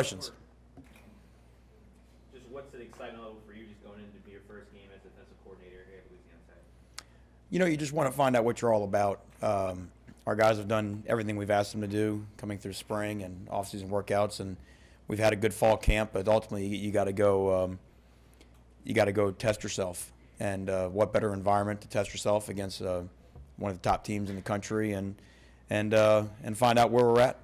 questions. Just what's the excitement level for you just going in to be your first game as defensive coordinator here at Louisiana Tech? You just want to find out what you're all about. Our guys have done everything we've asked them to do coming through spring and off-season workouts, and we've had a good fall camp. But ultimately, you got to go. You got to go test yourself, and what better environment to test yourself against one of the top teams in the country, and find out where we're at.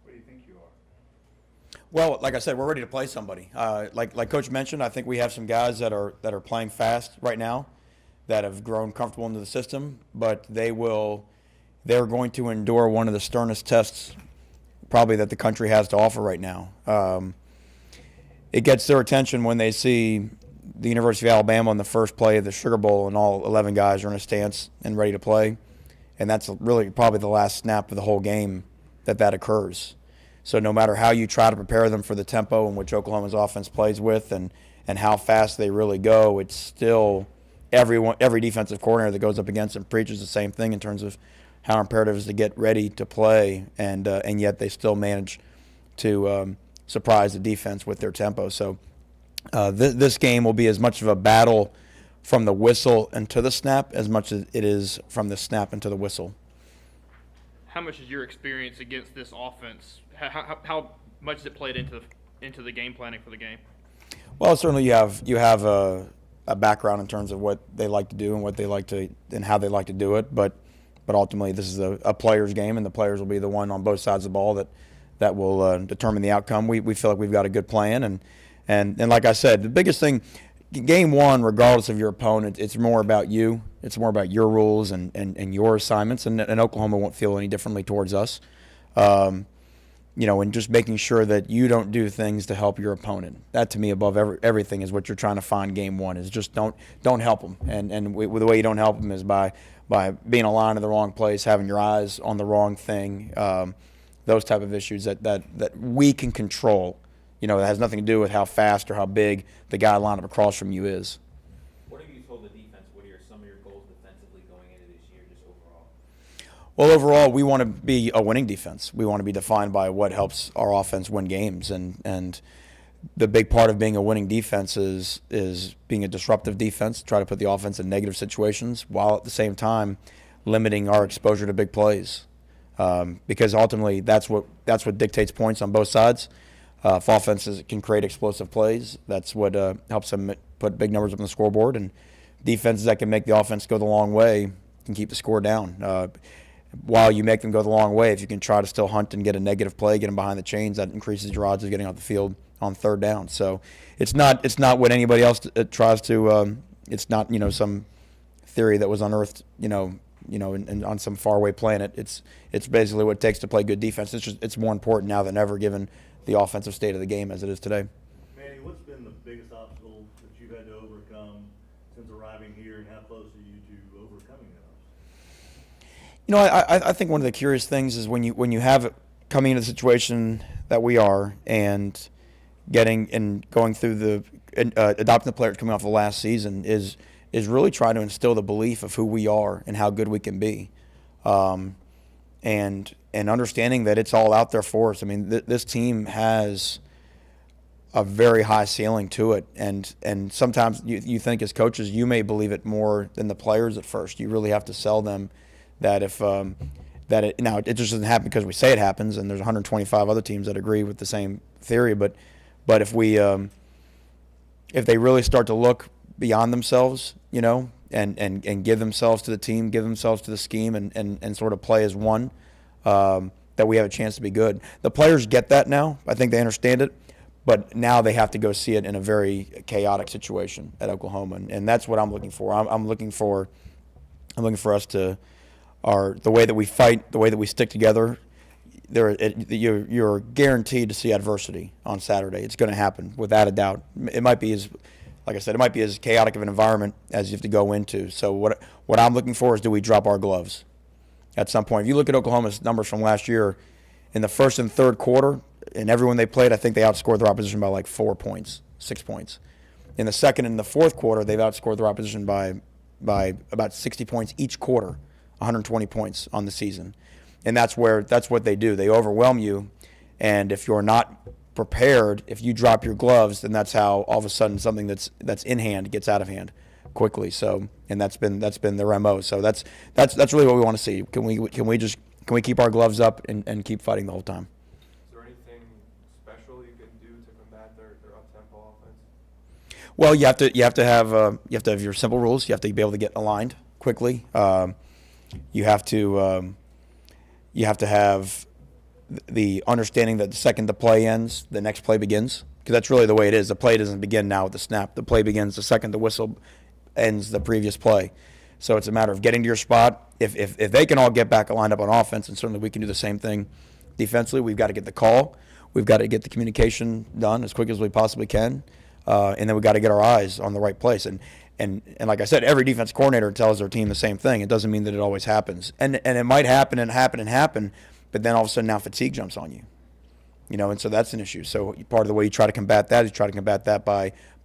What do you think you are? Well, like I said, we're ready to play somebody. Like Coach mentioned, I think we have some guys that are playing fast right now, that have grown comfortable into the system, but they're going to endure one of the sternest tests probably that the country has to offer right now. It gets their attention when they see the University of Alabama on the first play of the Sugar Bowl and all 11 guys are in a stance and ready to play, and that's really probably the last snap of the whole game that occurs. So no matter how you try to prepare them for the tempo in which Oklahoma's offense plays with and how fast they really go, it's still every defensive coordinator that goes up against them preaches the same thing in terms of how imperative it is to get ready to play, and yet they still manage to surprise the defense with their tempo. So this game will be as much of a battle from the whistle into the snap as much as it is from the snap into the whistle. How much is your experience against this offense? How much has it played into the game planning for the game? Well, certainly you have a background in terms of what they like to do and what they like to and how they like to do it, but ultimately this is a player's game, and the players will be the one on both sides of the ball that will determine the outcome. We feel like we've got a good plan, and like I said, the biggest thing, game one, regardless of your opponent, it's more about you. It's more about your rules and your assignments, and Oklahoma won't feel any differently towards us. And just making sure that you don't do things to help your opponent. That, to me, above everything, is what you're trying to find game one, is just don't help them. And the way you don't help them is by being aligned in the wrong place, having your eyes on the wrong thing, those type of issues that we can control. That has nothing to do with how fast or how big the guy lined up across from you is. What have you told the defense? What are some of your goals defensively going into this year, just overall? Well, overall, we want to be a winning defense. We want to be defined by what helps our offense win games, and the big part of being a winning defense is being a disruptive defense, try to put the offense in negative situations while at the same time limiting our exposure to big plays, because ultimately that's what dictates points on both sides. If offenses can create explosive plays, that's what helps them put big numbers up on the scoreboard, and defenses that can make the offense go the long way can keep the score down. While you make them go the long way, if you can try to still hunt and get a negative play, get them behind the chains, that increases your odds of getting off the field on third down. So it's not what anybody else tries to. It's not some theory that was unearthed on some faraway planet. It's basically what it takes to play good defense. It's more important now than ever, given the offensive state of the game as it is today. Manny, what's been the biggest obstacle that you've had to overcome since arriving here, and how close are you to overcoming those? I think one of the curious things is when you have it coming into the situation that we are, and going through the adopting the players coming off the last season is really trying to instill the belief of who we are and how good we can be, and understanding that it's all out there for us. I mean, this team has a very high ceiling to it, and sometimes you think as coaches you may believe it more than the players at first. You really have to sell them that it just doesn't happen because we say it happens, and there's 125 other teams that agree with the same theory. But if they really start to look beyond themselves, and give themselves to the team, give themselves to the scheme, and sort of play as one, that we have a chance to be good. The players get that now. I think they understand it. But now they have to go see it in a very chaotic situation at Oklahoma, and that's what I'm looking for. I'm looking for us to the way that we fight, the way that we stick together. You're guaranteed to see adversity on Saturday. It's going to happen without a doubt. It might be as chaotic of an environment as you have to go into. So what I'm looking for is, do we drop our gloves at some point? If you look at Oklahoma's numbers from last year, in the first and third quarter, and everyone they played, I think they outscored their opposition by like 4 points, 6 points. In the second and the fourth quarter, they've outscored their opposition by about 60 points each quarter, 120 points on the season. And that's what they do. They overwhelm you, And if you're not prepared, if you drop your gloves, then that's how all of a sudden something that's in hand gets out of hand quickly. So, and that's been their MO. So that's really what we want to see. Can we keep our gloves up and keep fighting the whole time? Is there anything special you can do to combat their up-tempo offense? Well, you have to have your simple rules. You have to be able to get aligned quickly. You have to have the understanding that the second the play ends, the next play begins, because that's really the way it is. The play doesn't begin now with the snap. The play begins the second the whistle ends the previous play. So it's a matter of getting to your spot. If they can all get back lined up on offense, and certainly we can do the same thing defensively, we've got to get the call. We've got to get the communication done as quick as we possibly can, and then we've got to get our eyes on the right place. And like I said, every defense coordinator tells their team the same thing. It doesn't mean that it always happens. And it might happen, but then all of a sudden now fatigue jumps on you. And so that's an issue. So part of the way you try to combat that is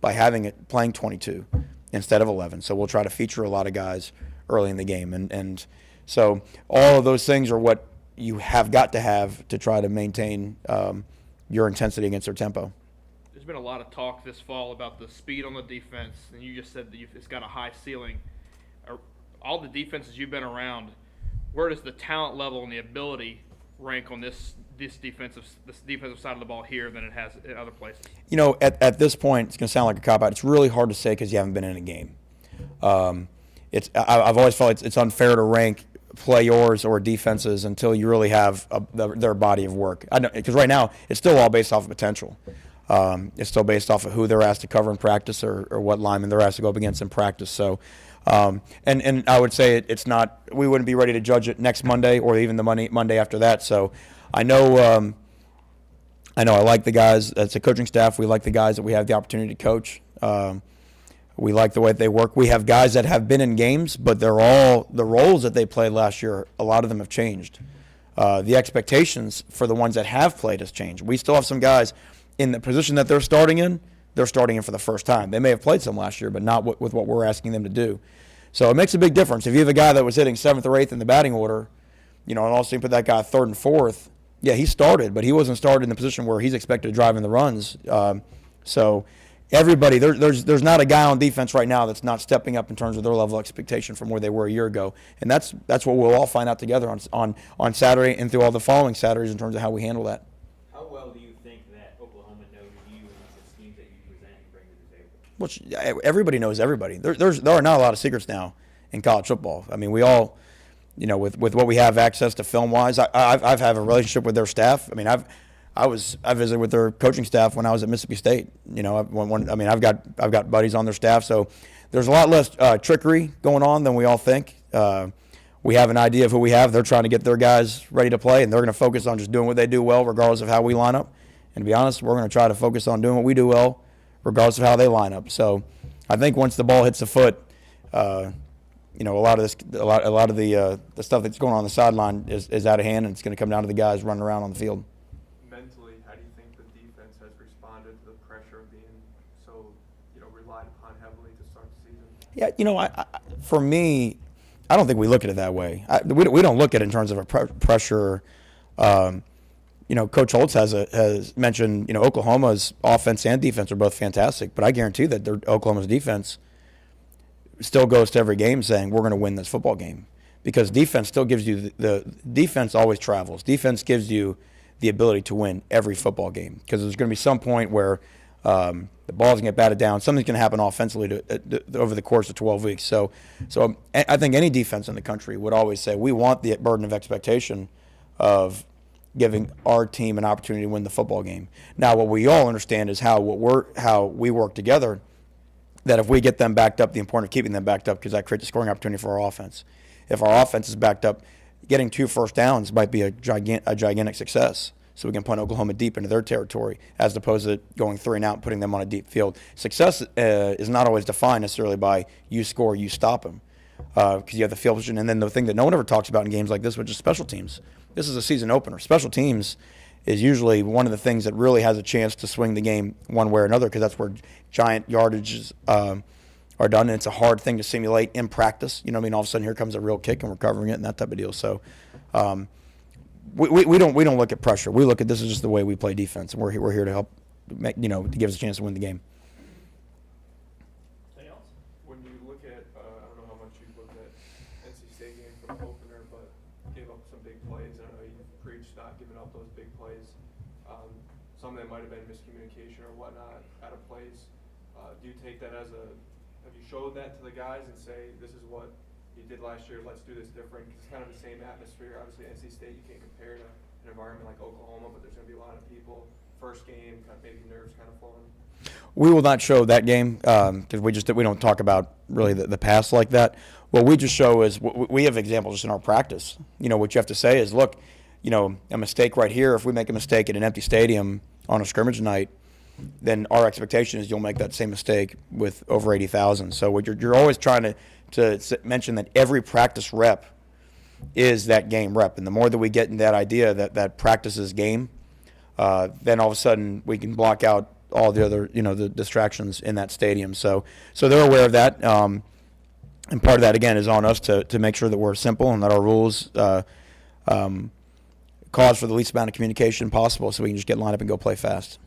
by having it playing 22 instead of 11. So we'll try to feature a lot of guys early in the game. And so all of those things are what you have got to have to try to maintain your intensity against their tempo. There's been a lot of talk this fall about the speed on the defense, and you just said that it's got a high ceiling. All the defenses you've been around, where does the talent level and the ability rank on this defensive side of the ball here than it has in other places? At this point, it's going to sound like a cop-out. It's really hard to say because you haven't been in a game. I've always felt it's unfair to rank players or defenses until you really have their body of work. Because right now, it's still all based off of potential. It's still based off of who they're asked to cover in practice or what linemen they're asked to go up against in practice. So, and I would say it's not. We wouldn't be ready to judge it next Monday or even the Monday after that. So, I know I like the guys. As a coaching staff, we like the guys that we have the opportunity to coach. We like the way they work. We have guys that have been in games, but they're all the roles that they played last year. A lot of them have changed. The expectations for the ones that have played has changed. We still have some guys in the position that they're starting in for the first time. They may have played some last year, but not with what we're asking them to do. So it makes a big difference. If you have a guy that was hitting 7th or 8th in the batting order, and also you put that guy 3rd and 4th, yeah, he started, but he wasn't started in the position where he's expected to drive in the runs. So everybody, there's not a guy on defense right now that's not stepping up in terms of their level of expectation from where they were a year ago. And that's what we'll all find out together on Saturday and through all the following Saturdays in terms of how we handle that. How well do you think that Oklahoma knows you and the schemes that you present and bring to the table? Which everybody knows everybody. There are not a lot of secrets now in college football. I mean, we all, with what we have access to film-wise, I've had a relationship with their staff. I mean, I visited with their coaching staff when I was at Mississippi State. I've got buddies on their staff, so there's a lot less trickery going on than we all think. We have an idea of who we have. They're trying to get their guys ready to play, and they're going to focus on just doing what they do well, regardless of how we line up. And to be honest, we're going to try to focus on doing what we do well, regardless of how they line up. So, I think once the ball hits the foot, a lot of the stuff that's going on the sideline is out of hand, and it's going to come down to the guys running around on the field. Mentally, how do you think the defense has responded to the pressure of being so, relied upon heavily to start the season? Yeah, for me, I don't think we look at it that way. We don't look at it in terms of a pressure. Coach Holtz has mentioned, Oklahoma's offense and defense are both fantastic, but I guarantee that Oklahoma's defense still goes to every game saying we're going to win this football game, because defense still gives you the defense always travels. Defense gives you the ability to win every football game, because there's going to be some point where the ball's going to get batted down. Something's going to happen offensively over the course of 12 weeks. So I think any defense in the country would always say we want the burden of expectation of giving our team an opportunity to win the football game. Now, what we all understand is how we work together, that if we get them backed up, the importance of keeping them backed up, because that creates a scoring opportunity for our offense. If our offense is backed up, getting 2 first downs might be a gigantic success. So we can punt Oklahoma deep into their territory, as opposed to going 3 and out and putting them on a deep field. Success is not always defined necessarily by you score, you stop them, because you have the field position. And then the thing that no one ever talks about in games like this, which is special teams. This is a season opener. Special teams is usually one of the things that really has a chance to swing the game one way or another, because that's where giant yardages are done, and it's a hard thing to simulate in practice. All of a sudden here comes a real kick and we're covering it and that type of deal. So we don't look at pressure. We look at this as just the way we play defense, and we're here to help make, to give us a chance to win the game. Anything else? When you look at, I don't know how much you've looked at NC State game from the opener, but gave up some big plays. I know you preached not giving up those big plays. Some of them might have been miscommunication or whatnot out of plays. Do you take that as have you showed that to the guys and say, this is what you did last year, let's do this different? 'Cause it's kind of the same atmosphere. Obviously, NC State, you can't compare to an environment like Oklahoma, but there's going to be a lot of people. First game, kind of maybe nerves kind of flowing. We will not show that game because we don't talk about really the past like that. What we just show is we have examples just in our practice. What you have to say is, look, a mistake right here. If we make a mistake in an empty stadium on a scrimmage night, then our expectation is you'll make that same mistake with over 80,000. So what you're always trying to mention that every practice rep is that game rep, and the more that we get in that idea that practice is game, then all of a sudden we can block out all the other the distractions in that stadium. So they're aware of that, and part of that again is on us to make sure that we're simple and that our rules cause for the least amount of communication possible, so we can just get lined up and go play fast.